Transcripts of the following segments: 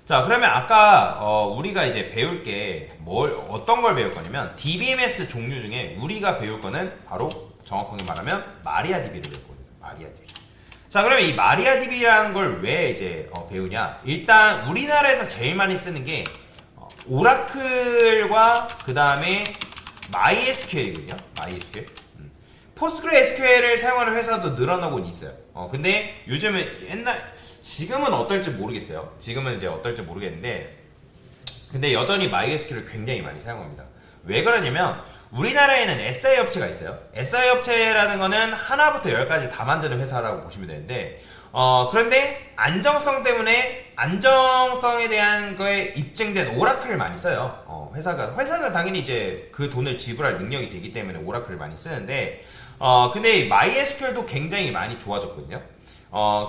자, 그러면 아까 우리가 이제 배울 게 어떤 걸 배울 거냐면 DBMS 종류 중에 우리가 배울 거는 바로 정확하게 말하면 마리아DB를 배울 거예요. 마리아DB. 자, 그러면 이 마리아DB라는 걸 왜 이제 배우냐? 일단 우리나라에서 제일 많이 쓰는 게 오라클과 그 다음에 MySQL이거든요. MySQL. 포스트그레SQL을 사용하는 회사도 늘어나곤 있어요. 근데 요즘은 지금은 어떨지 모르겠어요. 지금은 이제 어떨지 모르겠는데, 근데 여전히 MySQL을 굉장히 많이 사용합니다. 왜 그러냐면, 우리나라에는 SI 업체가 있어요. SI 업체라는 거는 하나부터 열까지 다 만드는 회사라고 보시면 되는데, 그런데 안정성에 대한 거에 입증된 오라클을 많이 써요. 회사가 당연히 이제 그 돈을 지불할 능력이 되기 때문에 오라클을 많이 쓰는데, 근데 MySQL도 굉장히 많이 좋아졌거든요.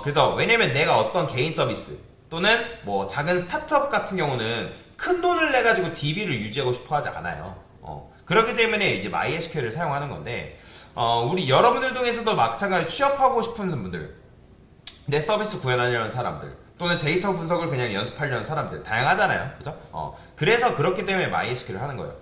그래서 왜냐면 내가 어떤 개인 서비스 또는 뭐 작은 스타트업 같은 경우는 큰 돈을 내가지고 DB를 유지하고 싶어 하지 않아요. 그렇기 때문에 이제 MySQL을 사용하는 건데, 우리 여러분들 중에서도 마찬가지로 취업하고 싶은 분들, 내 서비스 구현하려는 사람들, 또는 데이터 분석을 그냥 연습하려는 사람들, 다양하잖아요. 그죠? 그래서 그렇기 때문에 MySQL을 하는 거예요.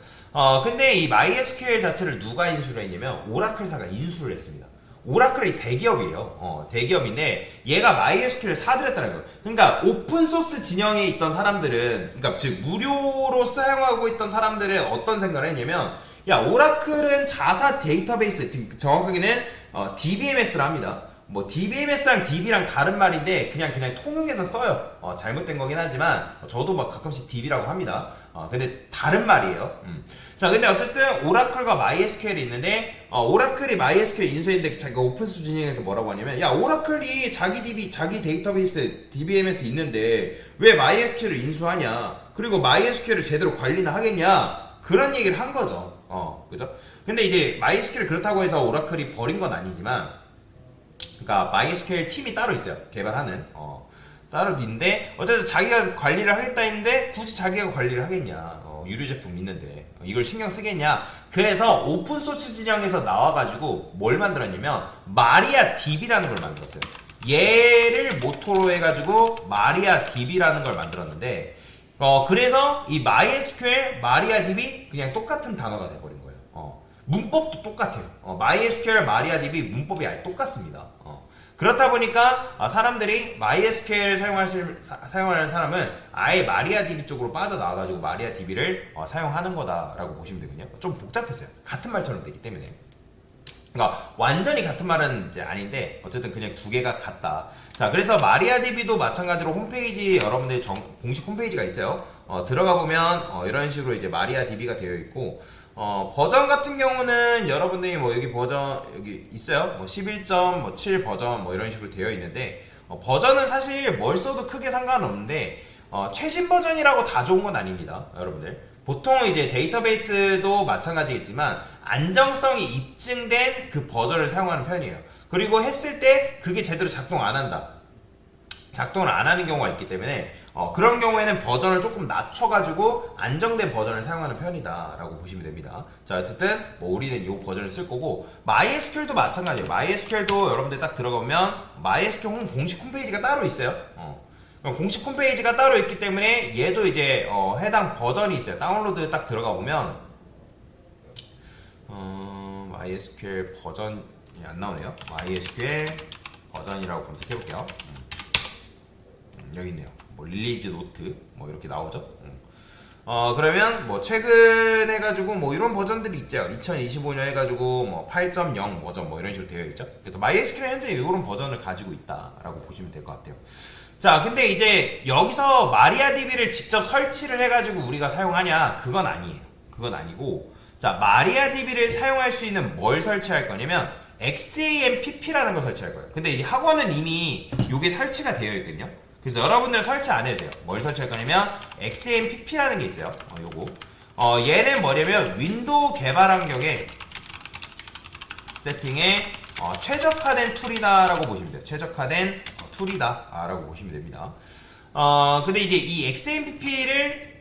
근데 이 MySQL 자체를 누가 인수를 했냐면, 오라클사가 인수를 했습니다. 오라클이 대기업이에요. 대기업인데, 얘가 MySQL을 사들였다는 거예요. 그러니까, 오픈소스 진영에 있던 사람들은, 그러니까, 즉, 무료로 사용하고 있던 사람들은 어떤 생각을 했냐면, 야, 오라클은 자사 데이터베이스, 정확하게는, DBMS를 합니다. 뭐 DBMS랑 DB랑 다른 말인데 그냥 통용해서 써요. 잘못된 거긴 하지만 저도 막 가끔씩 DB라고 합니다. 근데 다른 말이에요. 자, 근데 어쨌든 오라클과 MySQL이 있는데, 오라클이 MySQL 인수했는데 자기가 오픈소스 진영에서 뭐라고 하냐면, 야, 오라클이 자기 DB, 자기 데이터베이스 DBMS 있는데 왜 MySQL을 인수하냐? 그리고 MySQL을 제대로 관리나 하겠냐? 그런 얘기를 한 거죠. 그죠? 근데 이제 MySQL 그렇다고 해서 오라클이 버린 건 아니지만, 그러니까 MySQL 팀이 따로 있어요. 개발하는 따로 있는데, 어쨌든 자기가 관리를 하겠다 했는데 굳이 자기가 관리를 하겠냐? 유료 제품 있는데 이걸 신경 쓰겠냐? 그래서 오픈소스 진영에서 나와가지고 뭘 만들었냐면 마리아DB라는 걸 만들었어요. 얘를 모토로 해가지고 마리아DB라는 걸 만들었는데, 그래서 이 MySQL, 마리아DB 그냥 똑같은 단어가 돼버린 거예요. 문법도 똑같아요. MySQL, MariaDB 문법이 아예 똑같습니다. 그렇다 보니까 사람들이 MySQL 사용하는 사람은 아예 MariaDB 쪽으로 빠져나와가지고 MariaDB를 사용하는 거다라고 보시면 되거든요. 좀 복잡했어요. 같은 말처럼 되기 때문에. 그러니까 완전히 같은 말은 이제 아닌데 어쨌든 그냥 두 개가 같다. 자, 그래서 MariaDB도 마찬가지로 홈페이지, 여러분들 공식 홈페이지가 있어요. 들어가 보면 이런 식으로 이제 MariaDB가 되어 있고, 버전 같은 경우는 여러분들이 뭐 여기 버전 여기 있어요. 뭐 11.7 버전 뭐 이런 식으로 되어 있는데, 버전은 사실 뭘 써도 크게 상관없는데, 최신 버전이라고 다 좋은 건 아닙니다, 여러분들. 보통 이제 데이터베이스도 마찬가지겠지만 안정성이 입증된 그 버전을 사용하는 편이에요. 그리고 했을 때 그게 제대로 작동을 안 하는 경우가 있기 때문에 그런 경우에는 버전을 조금 낮춰가지고 안정된 버전을 사용하는 편이다 라고 보시면 됩니다. 자, 어쨌든 뭐 우리는 이 버전을 쓸 거고, MySQL도 마찬가지예요. MySQL도 여러분들 딱 들어가보면 MySQL 공식 홈페이지가 따로 있어요. 공식 홈페이지가 따로 있기 때문에 얘도 이제 해당 버전이 있어요. 다운로드 딱 들어가 보면 MySQL 버전이 안 나오네요. MySQL 버전이라고 검색해 볼게요. 여기 있네요. 뭐 릴리즈 노트 뭐 이렇게 나오죠. 그러면 뭐 최근 해가지고 뭐 이런 버전들이 있죠. 2025년 해가지고 뭐 8.0 버전 뭐 이런 식으로 되어 있죠. 그래서 MySQL 현재 이런 버전을 가지고 있다라고 보시면 될 것 같아요. 자, 근데 이제 여기서 MariaDB를 직접 설치를 해가지고 우리가 사용하냐? 그건 아니에요. 그건 아니고, 자, MariaDB를 사용할 수 있는 뭘 설치할 거냐면 XAMPP라는 걸 설치할 거예요. 근데 이제 학원은 이미 이게 설치가 되어 있거든요. 그래서 여러분들 설치 안 해도 돼요. 뭘 설치할 거냐면 XAMPP라는 게 있어요. 요거. 얘는 뭐냐면 윈도우 개발 환경에 세팅에 최적화된 툴이다라고 보시면 돼요. 최적화된 툴이다라고 보시면 됩니다. 근데 이제 이 XAMPP를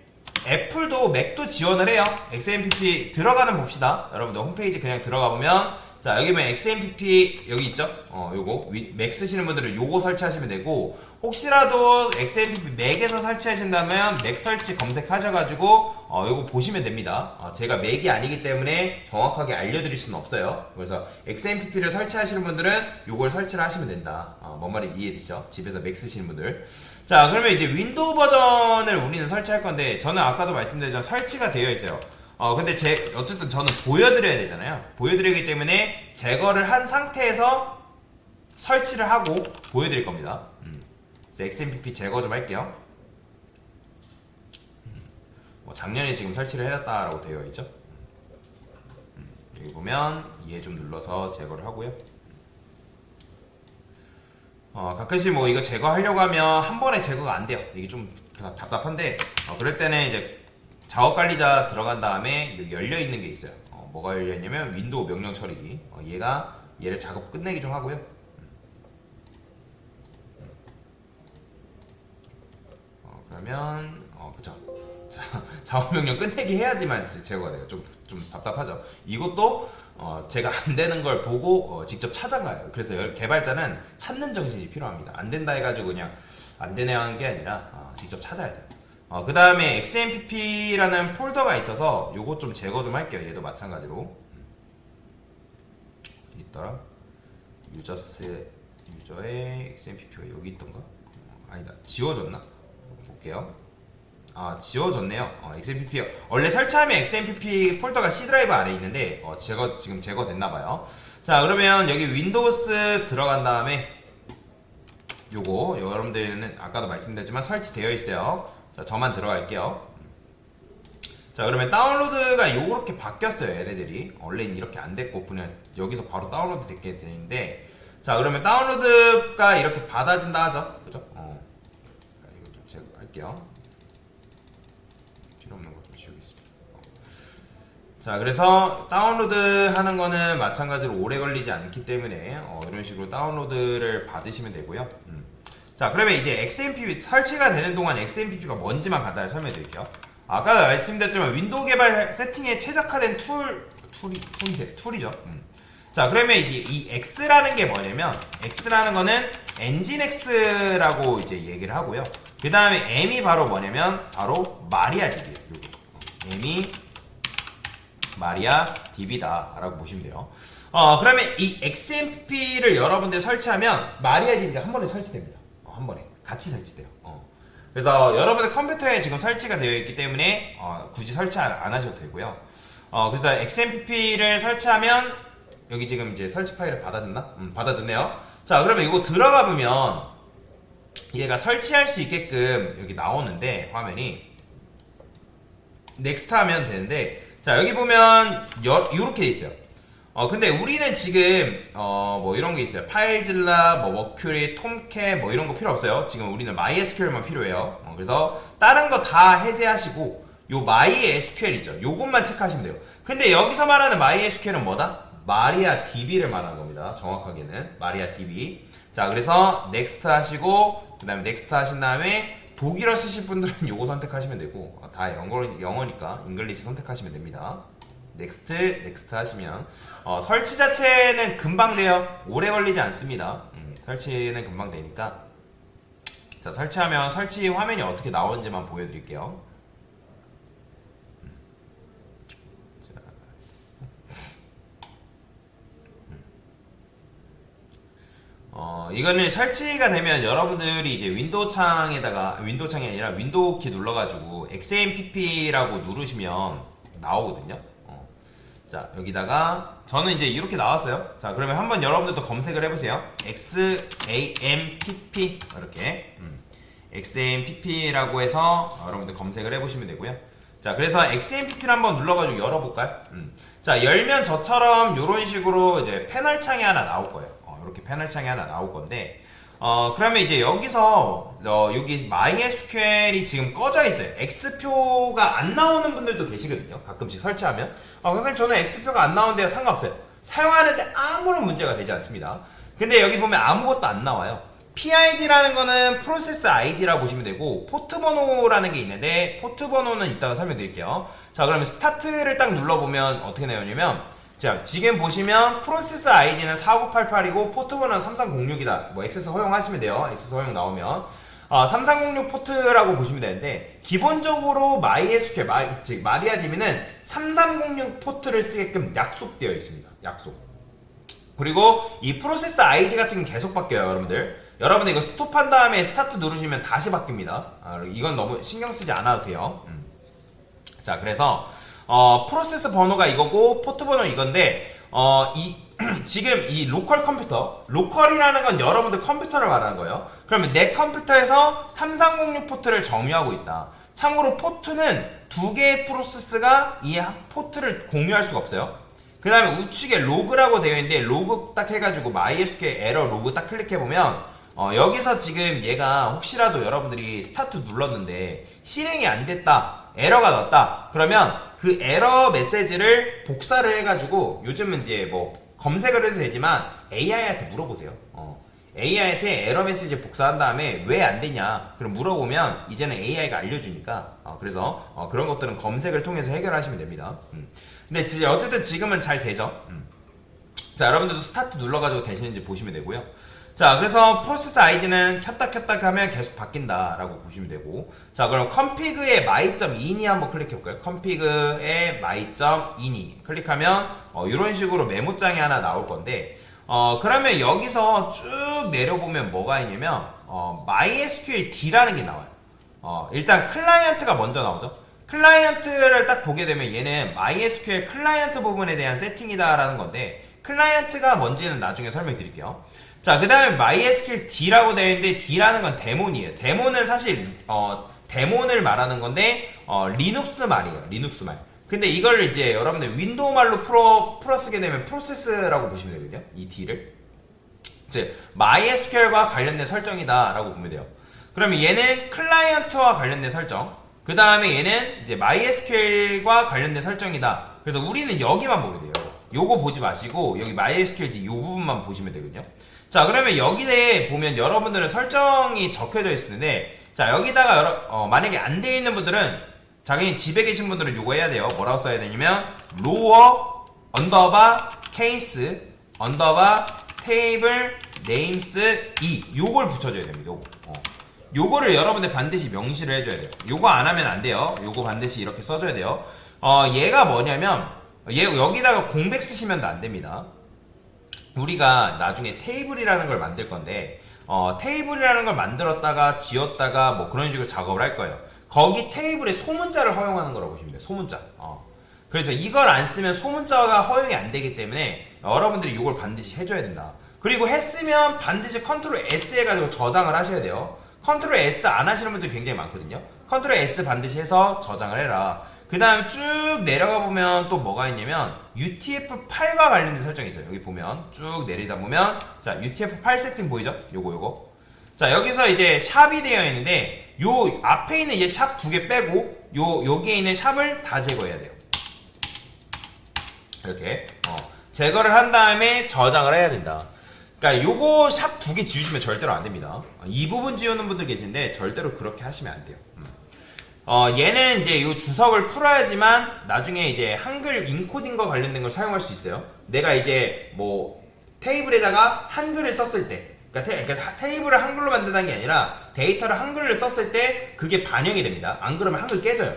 애플도 맥도 지원을 해요. XAMPP 들어가는 봅시다. 여러분들 홈페이지 그냥 들어가 보면 자, 여기 보면 XMPP 여기 있죠? 요거 맥 쓰시는 분들은 요거 설치하시면 되고, 혹시라도 XMPP 맥에서 설치하신다면 맥 설치 검색하셔가지고 요거 보시면 됩니다. 제가 맥이 아니기 때문에 정확하게 알려드릴 수는 없어요. 그래서 XMPP를 설치하시는 분들은 요걸 설치를 하시면 된다. 뭔 말인지 이해되시죠? 집에서 맥 쓰시는 분들. 자, 그러면 이제 윈도우 버전을 우리는 설치할 건데, 저는 아까도 말씀드렸지만 설치가 되어 있어요. 근데 어쨌든 저는 보여드려야 되잖아요. 보여드리기 때문에 제거를 한 상태에서 설치를 하고 보여드릴 겁니다. XMPP 제거 좀 할게요. 작년에 지금 설치를 해놨다라고 되어 있죠. 여기 보면 얘 좀 눌러서 제거를 하고요. 가끔씩 뭐 이거 제거하려고 하면 한 번에 제거가 안 돼요. 이게 좀 답답한데, 그럴 때는 이제 작업관리자 들어간 다음에 여기 열려있는 게 있어요. 뭐가 열려있냐면 윈도우 명령 처리기. 얘를 작업 끝내기 좀 하고요. 그러면 그쵸. 작업 명령 끝내기 해야지만 제거가 돼요. 좀 답답하죠. 이것도 제가 안 되는 걸 보고 직접 찾아가요. 그래서 개발자는 찾는 정신이 필요합니다. 안 된다 해가지고 그냥 안 되네 하는 게 아니라 직접 찾아야 돼요. 그 다음에 XMPP라는 폴더가 있어서 요거 좀 제거 좀 할게요. 얘도 마찬가지로. 어디 있더라? 유저의 XMPP가 여기 있던가? 아니다. 지워졌나? 볼게요. 지워졌네요. XMPP 원래 설치하면 XMPP 폴더가 C 드라이브 안에 있는데 지금 제거됐나봐요. 자, 그러면 여기 윈도우스 들어간 다음에 요거 여러분들은 아까도 말씀드렸지만 설치되어 있어요. 자, 저만 들어갈게요. 자, 그러면 다운로드가 요렇게 바뀌었어요. 얘네들이 원래는 이렇게 안 됐고 그냥 여기서 바로 다운로드 됐게 되는데, 자, 그러면 다운로드가 이렇게 받아진다 하죠. 그죠? 이거 좀 제거할게요. 필요 없는 거 좀 지우겠습니다. 자, 그래서 다운로드 하는 거는 마찬가지로 오래 걸리지 않기 때문에 이런 식으로 다운로드를 받으시면 되고요. 자, 그러면 이제 XMPP 설치가 되는 동안 XMPP가 뭔지만 간단히 설명해 드릴게요. 아까 말씀드렸지만 윈도우 개발 세팅에 최적화된 툴이죠. 자, 그러면 이제 이 X라는 게 뭐냐면, X라는 거는 엔진X라고 이제 얘기를 하고요. 그 다음에 M이 바로 뭐냐면 바로 마리아DB예요. M이 마리아DB다 라고 보시면 돼요. 그러면 이 XMPP를 여러분들 설치하면 마리아DB가 한 번에 설치됩니다. 한 번에 같이 설치돼요. 그래서 여러분의 컴퓨터에 지금 설치가 되어 있기 때문에 굳이 설치 안 하셔도 되고요. 그래서 XMPP를 설치하면 여기 지금 이제 설치 파일을 받아줬나? 받아줬네요. 자, 그러면 이거 들어가 보면 얘가 설치할 수 있게끔 여기 나오는데, 화면이 넥스트 하면 되는데, 자, 여기 보면 이렇게 돼 있어요. 근데 우리는 지금 뭐 이런 게 있어요. 파일질라, 뭐 머큐리, 톰캣 뭐 이런 거 필요 없어요. 지금 우리는 MySQL만 필요해요. 그래서 다른 거 다 해제하시고 요 MySQL이죠. 요것만 체크하시면 돼요. 근데 여기서 말하는 MySQL은 뭐다? 마리아DB를 말하는 겁니다. 정확하게는 마리아DB. 자, 그래서 넥스트 하시고 그 다음에 넥스트 하신 다음에 독일어 쓰실 분들은 요거 선택하시면 되고, 다 영어니까 잉글리시 선택하시면 됩니다. 넥스트 하시면 설치 자체는 금방 돼요. 오래 걸리지 않습니다. 설치는 금방 되니까. 자, 설치하면 설치 화면이 어떻게 나오는지만 보여드릴게요. 이거는 설치가 되면 여러분들이 이제 윈도우 창이 아니라 윈도우 키 눌러가지고 XMPP라고 누르시면 나오거든요. 자, 여기다가 저는 이제 이렇게 나왔어요. 자, 그러면 한번 여러분들도 검색을 해보세요. XAMPP 이렇게 XAMPP라고 해서 여러분들 검색을 해보시면 되고요. 자, 그래서 XAMPP를 한번 눌러가지고 열어볼까요? 자, 열면 저처럼 이런 식으로 이제 패널 창이 하나 나올 거예요. 이렇게 패널 창이 하나 나올 건데, 그러면 이제 여기서 여기 MySQL이 지금 꺼져 있어요. X표가 안 나오는 분들도 계시거든요. 가끔씩 설치하면. 선생님, 저는 X표가 안 나오는데 상관없어요. 사용하는데 아무런 문제가 되지 않습니다. 근데 여기 보면 아무것도 안 나와요. PID라는 거는 프로세스 ID라고 보시면 되고, 포트 번호라는 게 있는데 포트 번호는 이따가 설명드릴게요. 자, 그러면 스타트를 딱 눌러보면 어떻게 나오냐면, 자, 지금 보시면 프로세스 아이디는 4988이고 포트번호는 3306이다. 뭐 액세스 허용하시면 돼요. 액세스 허용 나오면 3306 포트라고 보시면 되는데 기본적으로 MySQL 즉 마리아DB는 3306 포트를 쓰게끔 약속되어 있습니다. 약속. 그리고 이 프로세스 아이디 같은 건 계속 바뀌어요, 여러분들. 여러분들 이거 스톱한 다음에 스타트 누르시면 다시 바뀝니다. 이건 너무 신경 쓰지 않아도 돼요. 자, 그래서 프로세스 번호가 이거고 포트 번호 이건데 지금 이 로컬 컴퓨터, 로컬이라는 건 여러분들 컴퓨터를 말하는 거예요. 그러면 내 컴퓨터에서 3306 포트를 점유하고 있다. 참고로 포트는 두 개의 프로세스가 이 포트를 공유할 수가 없어요. 그 다음에 우측에 로그라고 되어 있는데 로그 딱 해가지고 MySQL 에러 로그 딱 클릭해보면 여기서 지금 얘가 혹시라도 여러분들이 스타트 눌렀는데 실행이 안 됐다, 에러가 났다, 그러면 그 에러 메시지를 복사를 해가지고 요즘은 이제 뭐 검색을 해도 되지만 AI한테 물어보세요. AI한테 에러 메시지 복사한 다음에 왜 안 되냐 그럼 물어보면 이제는 AI가 알려주니까 그래서 그런 것들은 검색을 통해서 해결하시면 됩니다. 근데 진짜 어쨌든 지금은 잘 되죠. 자, 여러분들도 스타트 눌러가지고 되시는지 보시면 되고요. 자, 그래서 프로세스 아이디는 켰다 하면 계속 바뀐다 라고 보시면 되고, 자, 그럼 config의 my.ini 한번 클릭해볼까요? config의 my.ini 클릭하면 이런 식으로 메모장이 하나 나올 건데, 그러면 여기서 쭉 내려보면 뭐가 있냐면 MySQL D라는 게 나와요. 일단 클라이언트가 먼저 나오죠. 클라이언트를 딱 보게 되면 얘는 MySQL 클라이언트 부분에 대한 세팅이다 라는 건데, 클라이언트가 뭔지는 나중에 설명드릴게요. 자, 그 다음에 MySQL D라고 되어 있는데 D라는 건 데몬이에요. 데몬은 사실 데몬을 말하는 건데 리눅스 말이에요. 리눅스 말. 근데 이걸 이제 여러분들 윈도우 말로 풀어 쓰게 되면 프로세스라고 보시면 되거든요. 이 D를. 이제 MySQL과 관련된 설정이다 라고 보면 돼요. 그러면 얘는 클라이언트와 관련된 설정, 그 다음에 얘는 이제 MySQL과 관련된 설정이다. 그래서 우리는 여기만 보게 돼요. 요거 보지 마시고 여기 MySQL D 요 부분만 보시면 되거든요. 자, 그러면 여기에 보면 여러분들은 설정이 적혀져 있는데, 자, 여기다가 만약에 안 되어 있는 분들은, 당연히 집에 계신 분들은 요거 해야 돼요. 뭐라고 써야 되냐면 로어 언더바 케이스 언더바 테이블 네임스 요걸 붙여줘야 됩니다. 요거를 여러분들 반드시 명시를 해줘야 돼요. 요거 안 하면 안 돼요. 요거 반드시 이렇게 써줘야 돼요. 얘가 뭐냐면 여기다가 공백 쓰시면 안 됩니다. 우리가 나중에 테이블이라는 걸 만들 건데 테이블이라는 걸 만들었다가 지웠다가 뭐 그런 식으로 작업을 할 거예요. 거기 테이블에 소문자를 허용하는 거라고 보시면 돼요. 소문자. 그래서 이걸 안 쓰면 소문자가 허용이 안 되기 때문에 여러분들이 이걸 반드시 해줘야 된다. 그리고 했으면 반드시 컨트롤 S 해가지고 저장을 하셔야 돼요. 컨트롤 S 안 하시는 분들이 굉장히 많거든요. 컨트롤 S 반드시 해서 저장을 해라. 그 다음에 쭉 내려가 보면 또 뭐가 있냐면 UTF-8과 관련된 설정이 있어요. 여기 보면 쭉 내리다 보면 자, UTF-8 세팅 보이죠? 요거 자, 여기서 이제 샵이 되어 있는데 요 앞에 있는 이제 샵 두 개 빼고 여기에 있는 샵을 다 제거해야 돼요. 이렇게 제거를 한 다음에 저장을 해야 된다. 그러니까 요거 샵 두 개 지우시면 절대로 안 됩니다. 이 부분 지우는 분들 계신데 절대로 그렇게 하시면 안 돼요. 얘는 이제 이 주석을 풀어야지만 나중에 이제 한글 인코딩과 관련된 걸 사용할 수 있어요. 내가 이제 뭐 테이블에다가 한글을 썼을 때, 그러니까 테이블을 한글로 만든다는 게 아니라 데이터를 한글을 썼을 때 그게 반영이 됩니다. 안 그러면 한글 깨져요.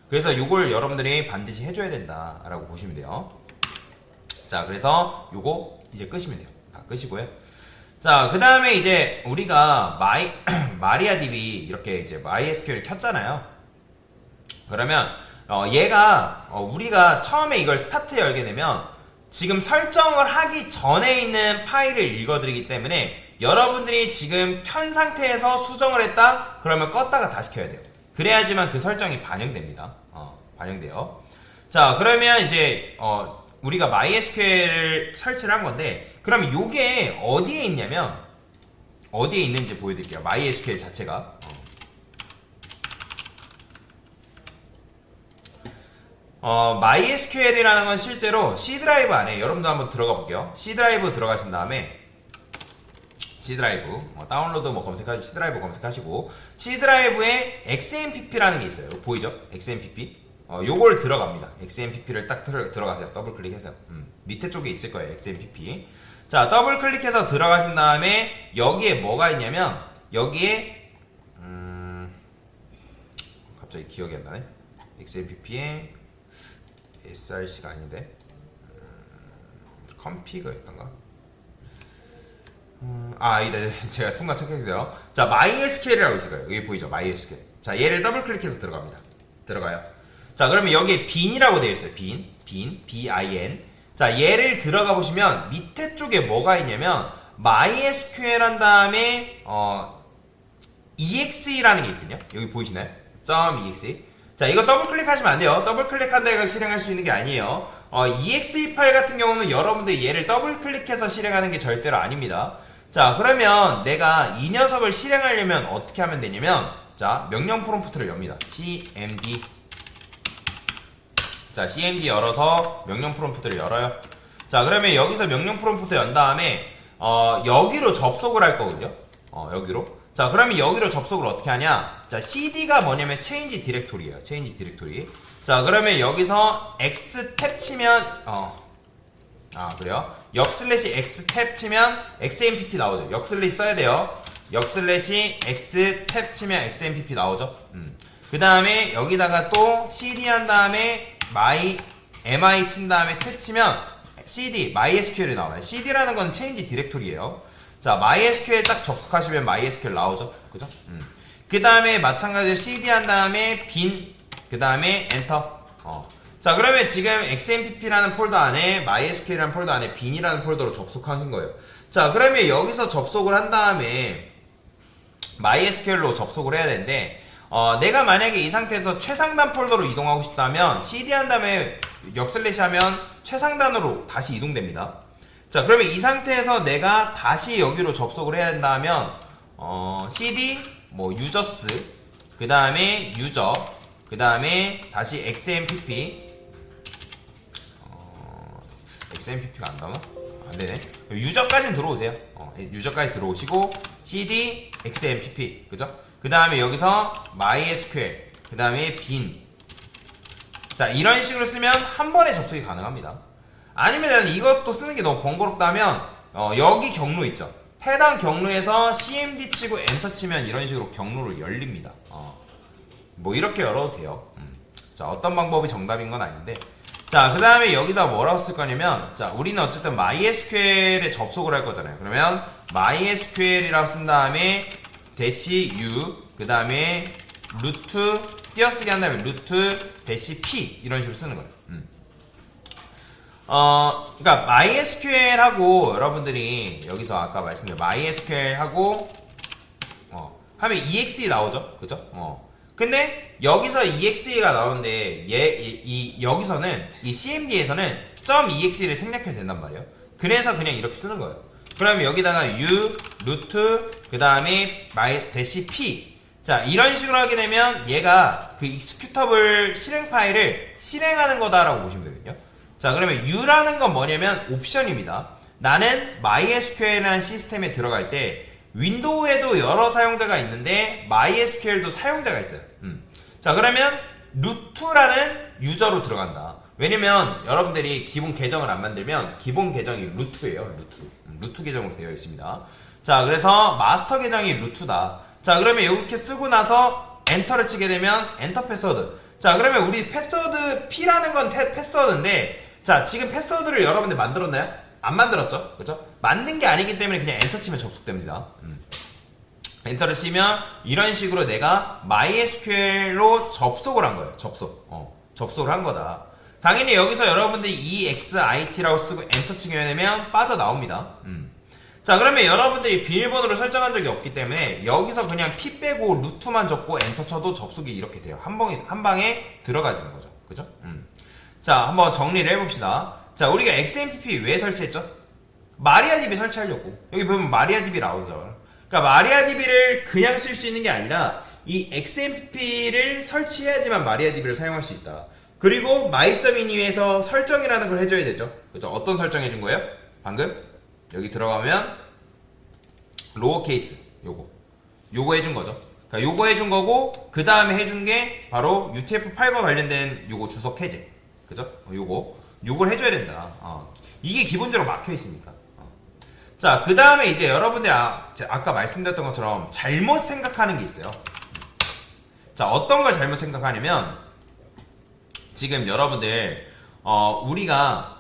그래서 요걸 여러분들이 반드시 해줘야 된다라고 보시면 돼요. 자, 그래서 요거 이제 끄시면 돼요. 다 끄시고요. 자, 그 다음에 이제 우리가 마리아DB 이렇게 이제 MySQL을 켰잖아요. 그러면 얘가 우리가 처음에 이걸 스타트 열게 되면 지금 설정을 하기 전에 있는 파일을 읽어드리기 때문에 여러분들이 지금 켠 상태에서 수정을 했다? 그러면 껐다가 다시 켜야 돼요. 그래야지만 그 설정이 반영됩니다. 반영돼요. 자, 그러면 이제 우리가 MySQL을 설치를 한 건데, 그러면 요게 어디에 있냐면 어디에 있는지 보여드릴게요. MySQL 자체가 MySQL이라는 건 실제로 C 드라이브 안에 여러분도 한번 들어가 볼게요. C 드라이브 들어가신 다음에 C 드라이브 다운로드 뭐 검색하시고 C 드라이브 검색하시고 C 드라이브에 XMPP라는 게 있어요. 보이죠? XMPP 요걸 들어갑니다. XMPP를 딱 들어가세요. 더블 클릭해서. 밑에 쪽에 있을 거예요. XMPP. 자, 더블 클릭해서 들어가신 다음에 여기에 뭐가 있냐면 여기에 갑자기 기억이 안 나네. XMPP에 SRC가 아닌데 컴피그였던가? 이다. 제가 순간 착각했어요. 자, MySQL이라고 있을 거예요. 여기 보이죠? MySQL. 자, 얘를 더블 클릭해서 들어갑니다. 들어가요. 자, 그러면 여기에 bin이라고 되어 있어요. bin, bin. 자, 얘를 들어가 보시면 밑에 쪽에 뭐가 있냐면 MySQL 한 다음에 exe라는 게 있거든요. 여기 보이시나요? .exe. 자, 이거 더블 클릭하시면 안 돼요. 더블 클릭한다 해서 실행할 수 있는 게 아니에요. exe 파일 같은 경우는 여러분들 얘를 더블 클릭해서 실행하는 게 절대로 아닙니다. 자, 그러면 내가 이 녀석을 실행하려면 어떻게 하면 되냐면, 자, 명령 프롬프트를 엽니다. cmd. 자, cmd 열어서 명령 프롬프트를 열어요. 자, 그러면 여기서 명령 프롬프트 연 다음에 여기로 접속을 할 거거든요. 여기로. 자, 그러면 여기로 접속을 어떻게 하냐? 자, cd가 뭐냐면 change 디렉토리예요. change 디렉토리. 자, 그러면 여기서 x 탭 치면 그래요? 역슬래시 x 탭 치면 xmpp 나오죠. 역슬래시 써야 돼요. 역슬래시 x 탭 치면 xmpp 나오죠. 그 다음에 여기다가 또 cd 한 다음에 mi 친 다음에 탭 치면 cd mysql이 나와요. cd라는 건 change 디렉토리예요. 자, MySQL 딱 접속하시면 MySQL 나오죠. 그죠? 그 다음에 마찬가지로 cd 한 다음에 bin, 그 다음에 엔터. 자, 그러면 지금 XMPP라는 폴더 안에 MySQL이라는 폴더 안에 bin이라는 폴더로 접속하신 거예요. 자, 그러면 여기서 접속을 한 다음에 MySQL로 접속을 해야 되는데 내가 만약에 이 상태에서 최상단 폴더로 이동하고 싶다면 cd 한 다음에 역슬래시 하면 최상단으로 다시 이동됩니다. 자, 그러면 이 상태에서 내가 다시 여기로 접속을 해야 된다면 cd users 그 다음에 user 그 다음에 다시 xmpp xmp가 안 나오나? 안되네. 유저까지는 들어오세요. 유저까지 들어오시고 cd xmpp 그죠? 그 다음에 여기서 mysql 그 다음에 bin. 자, 이런 식으로 쓰면 한 번에 접속이 가능합니다. 아니면 이것도 쓰는 게 너무 번거롭다면 여기 경로 있죠. 해당 경로에서 cmd 치고 엔터 치면 이런 식으로 경로를 열립니다. 뭐 이렇게 열어도 돼요. 자, 어떤 방법이 정답인 건 아닌데, 자, 그 다음에 여기다 뭐라고 쓸 거냐면, 자, 우리는 어쨌든 MySQL에 접속을 할 거잖아요. 그러면 MySQL이라고 쓴 다음에 -u 그 다음에 루트 띄어쓰기 한 다음에 루트 -p 이런 식으로 쓰는 거예요. 그러니까 MySQL하고 여러분들이 여기서 아까 말씀드린 MySQL하고 하면 exe 나오죠, 그죠? 근데 여기서 exe가 나오는데 여기서는 이 cmd에서는 .exe를 생략해야 된단 말이에요. 그래서 그냥 이렇게 쓰는 거예요. 그러면 여기다가 u 루트 그 다음에 -p. 자, 이런 식으로 하게 되면 얘가 그 익스큐터블 실행 파일을 실행하는 거다라고 보시면 되거든요. 자, 그러면 U라는 건 뭐냐면 옵션입니다. 나는 MySQL이라는 시스템에 들어갈 때 윈도우에도 여러 사용자가 있는데 MySQL도 사용자가 있어요. 자, 그러면 루트라는 유저로 들어간다. 왜냐면 여러분들이 기본 계정을 안 만들면 기본 계정이 루트예요. 루트 계정으로 되어 있습니다. 자, 그래서 마스터 계정이 루트다. 자, 그러면 이렇게 쓰고 나서 엔터를 치게 되면 엔터 패스워드. 자, 그러면 우리 패스워드 P라는 건 패스워드인데, 자, 지금 패스워드를 여러분들 만들었나요? 안 만들었죠? 그죠? 만든 게 아니기 때문에 그냥 엔터 치면 접속됩니다. 엔터를 치면 이런 식으로 내가 MySQL로 접속을 한 거예요. 접속을 한 거다. 당연히 여기서 여러분들이 EXIT라고 쓰고 엔터 치게 되면 빠져나옵니다. 자, 그러면 여러분들이 비밀번호를 설정한 적이 없기 때문에 여기서 그냥 P 빼고 루트만 적고 엔터 쳐도 접속이 이렇게 돼요. 한 방에 들어가지는 거죠. 그죠? 자, 한번 정리를 해봅시다. 자, 우리가 XMPP 왜 설치했죠? 마리아DB 설치하려고. 여기 보면 마리아DB 나오죠. 그러니까 마리아DB를 그냥 쓸 수 있는 게 아니라 이 XMPP를 설치해야지만 마리아DB를 사용할 수 있다. 그리고 my.in이에서 설정이라는 걸 해줘야 되죠. 그죠? 어떤 설정 해준 거예요? 방금 여기 들어가면 로어 케이스 요거 해준 거죠. 그러니까 요거 해준 거고 그 다음에 해준 게 바로 UTF-8과 관련된 요거 주석 해제. 그죠? 요걸 해줘야 된다. 이게 기본적으로 막혀 있으니까. 자, 그 다음에 이제 여러분들이 아까 말씀드렸던 것처럼 잘못 생각하는 게 있어요. 자, 어떤 걸 잘못 생각하냐면 지금 여러분들 우리가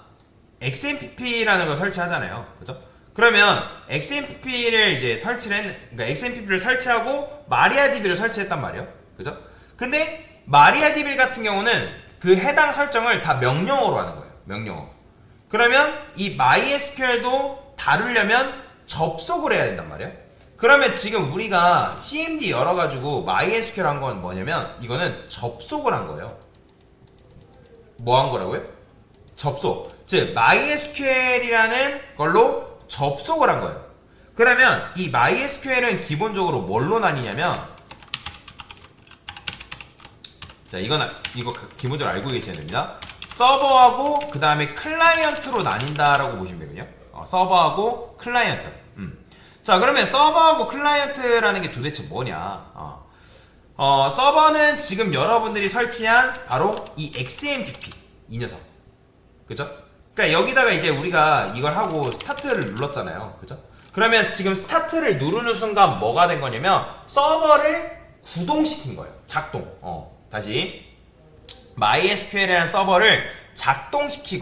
XMPP라는 걸 설치하잖아요. 그죠? 그러면 XMPP를 이제 그러니까 XMPP를 설치하고 MariaDB를 설치했단 말이에요. 그죠? 근데 MariaDB 같은 경우는 그 해당 설정을 다 명령어로 하는 거예요. 명령어. 그러면 이 MySQL도 다루려면 접속을 해야 된단 말이에요. 그러면 지금 우리가 CMD 열어가지고 MySQL 한 건 뭐냐면 이거는 접속을 한 거예요. 뭐 한 거라고요? 접속. 즉 MySQL이라는 걸로 접속을 한 거예요. 그러면 이 MySQL은 기본적으로 뭘로 나뉘냐면 자 이거 기본적으로 알고 계셔야 됩니다. 서버하고 그 다음에 클라이언트로 나뉜다라고 보시면 되거든요. 서버하고 클라이언트. 자 그러면 서버하고 클라이언트라는 게 도대체 뭐냐? 서버는 지금 여러분들이 설치한 바로 이 XMPP 이 녀석. 그죠? 그러니까 여기다가 이제 우리가 이걸 하고 스타트를 눌렀잖아요. 그죠? 그러면 지금 스타트를 누르는 순간 뭐가 된 거냐면 서버를 구동시킨 거예요. 작동. 다시 MySQL이라는 서버를 작동시킨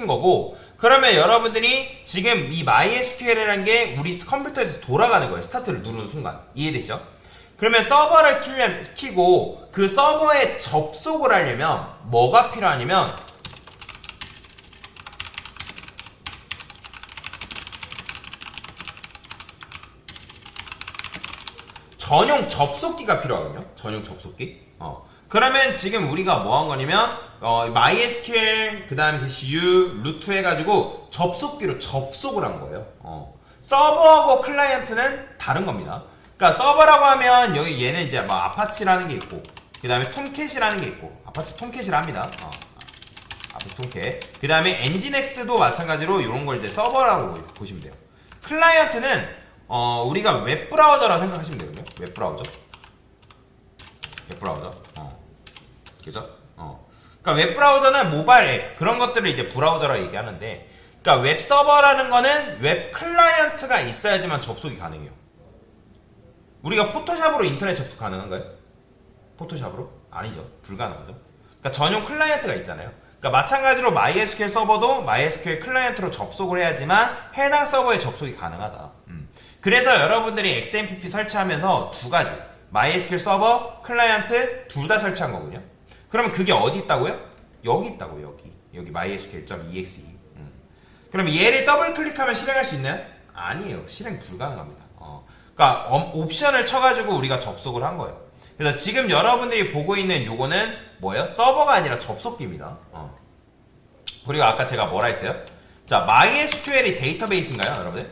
거고 그러면 여러분들이 지금 이 MySQL이라는 게 우리 컴퓨터에서 돌아가는 거예요. 스타트를 누르는 순간. 이해되시죠? 그러면 서버를 키고 그 서버에 접속을 하려면 뭐가 필요하냐면 전용 접속기가 필요하거든요. 전용 접속기. 그러면 지금 우리가 뭐 한 거냐면 MySQL 그 다음에 -u 루트 해가지고 접속기로 접속을 한 거예요. 서버하고 클라이언트는 다른 겁니다. 그러니까 서버라고 하면 여기 얘는 이제 뭐 아파치라는 게 있고 그 다음에 톰캣이라는 게 있고 아파치 톰캣이라 합니다. 아파치 톰캣. 그 다음에 엔진엑스도 마찬가지로 이런 걸 이제 서버라고 보시면 돼요. 클라이언트는 우리가 웹브라우저라고 생각하시면 되거든요. 웹브라우저. 그죠? 그러니까 웹브라우저는 모바일 앱 그런 것들을 이제 브라우저라고 얘기하는데, 그러니까 웹서버라는 거는 웹 클라이언트가 있어야지만 접속이 가능해요. 우리가 포토샵으로 인터넷 접속 가능한가요? 포토샵으로? 아니죠. 불가능하죠. 그러니까 전용 클라이언트가 있잖아요. 그러니까 마찬가지로 MySQL 서버도 MySQL 클라이언트로 접속을 해야지만 해당 서버에 접속이 가능하다. 그래서 여러분들이 XMPP 설치하면서 두 가지 MySQL 서버, 클라이언트 둘 다 설치한 거군요. 그러면 그게 어디 있다고요? 여기 있다고요. 여기 MySQL.exe. 그러면 얘를 더블 클릭하면 실행할 수 있나요? 아니에요. 실행 불가능합니다. 그러니까 옵션을 쳐가지고 우리가 접속을 한 거예요. 그래서 지금 여러분들이 보고 있는 요거는 뭐예요? 서버가 아니라 접속기입니다. 그리고 아까 제가 뭐라 했어요? 자, MySQL이 데이터베이스인가요, 여러분들?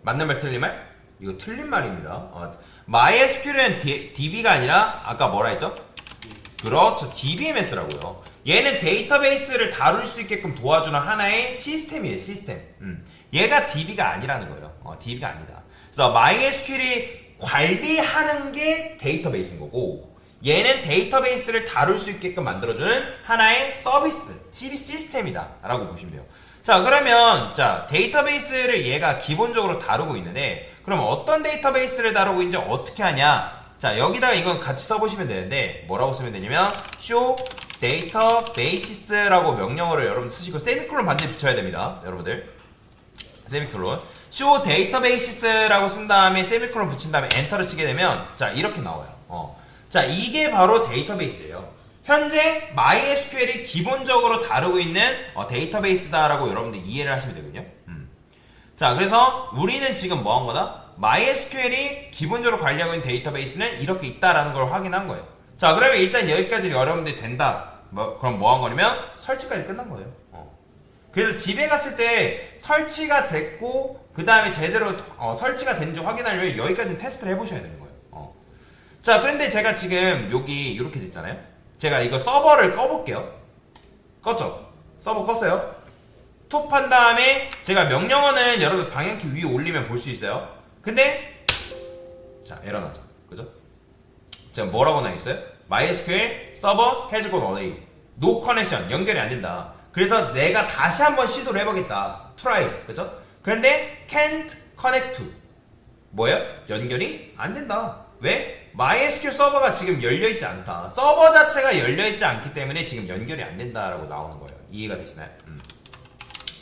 맞는 말 틀린 말? 이거 틀린 말입니다. MySQL은 DB가 아니라 아까 뭐라 했죠? 그렇죠. DBMS라고요. 얘는 데이터베이스를 다룰 수 있게끔 도와주는 하나의 시스템이에요. 시스템. 얘가 DB가 아니라는 거예요. DB가 아니다. 그래서 MySQL이 관리하는 게 데이터베이스인 거고, 얘는 데이터베이스를 다룰 수 있게끔 만들어주는 하나의 서비스, 시스템이다 라고 보시면 돼요. 자, 그러면 자 데이터베이스를 얘가 기본적으로 다루고 있는데, 그럼 어떤 데이터베이스를 다루고 있는지 어떻게 하냐? 자, 여기다가 이건 같이 써보시면 되는데 뭐라고 쓰면 되냐면 show databases라고 명령어를 여러분 쓰시고 세미콜론 반드시 붙여야 됩니다. 여러분들 세미콜론 show databases라고 쓴 다음에 세미콜론 붙인 다음에 엔터를 치게 되면 자 이렇게 나와요. 자, 이게 바로 데이터베이스예요. 현재 MySQL이 기본적으로 다루고 있는 데이터베이스다라고 여러분들 이해를 하시면 되거든요. 자, 그래서 우리는 지금 뭐 한 거다? MySQL이 기본적으로 관리하고 있는 데이터베이스는 이렇게 있다라는 걸 확인한 거예요. 자, 그러면 일단 여기까지 여러분들이 된다. 그럼 뭐 한 거냐면 설치까지 끝난 거예요. 그래서 집에 갔을 때 설치가 됐고 그 다음에 제대로 설치가 됐는지 확인하려면 여기까지는 테스트를 해보셔야 되는 거예요. 자, 그런데 제가 지금 여기 이렇게 됐잖아요. 제가 이거 서버를 꺼볼게요. 껐죠? 서버 껐어요. 스톱한 다음에 제가 명령어는 여러분 방향키 위에 올리면 볼 수 있어요. 근데 자 에러 나죠, 그죠? 자 뭐라고 나 있어요? MySQL 서버 has gone away. No connection, 연결이 안 된다. 그래서 내가 다시 한번 시도를 해보겠다. try, 그죠? 그런데 can't connect to. 뭐예요? 연결이 안 된다. 왜? MySQL 서버가 지금 열려있지 않다. 서버 자체가 열려있지 않기 때문에 지금 연결이 안 된다라고 나오는 거예요. 이해가 되시나요?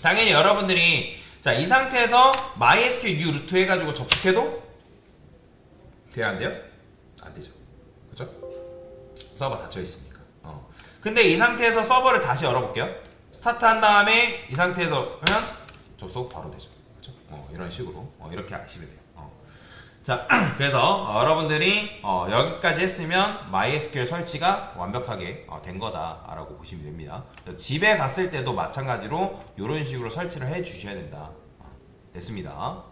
당연히 여러분들이 자 이 상태에서 MySQL U 루트 해가지고 접속해도 돼야 안 돼요? 안 되죠. 그죠? 서버 닫혀 있으니까. 근데 이 상태에서 서버를 다시 열어볼게요. 스타트 한 다음에 이 상태에서 하면 접속 바로 되죠. 그죠? 이런 식으로 이렇게 하시면 돼요. 자, 그래서 여러분들이 여기까지 했으면 MySQL 설치가 완벽하게 된 거다라고 보시면 됩니다. 그래서 집에 갔을 때도 마찬가지로 이런 식으로 설치를 해 주셔야 된다. 됐습니다.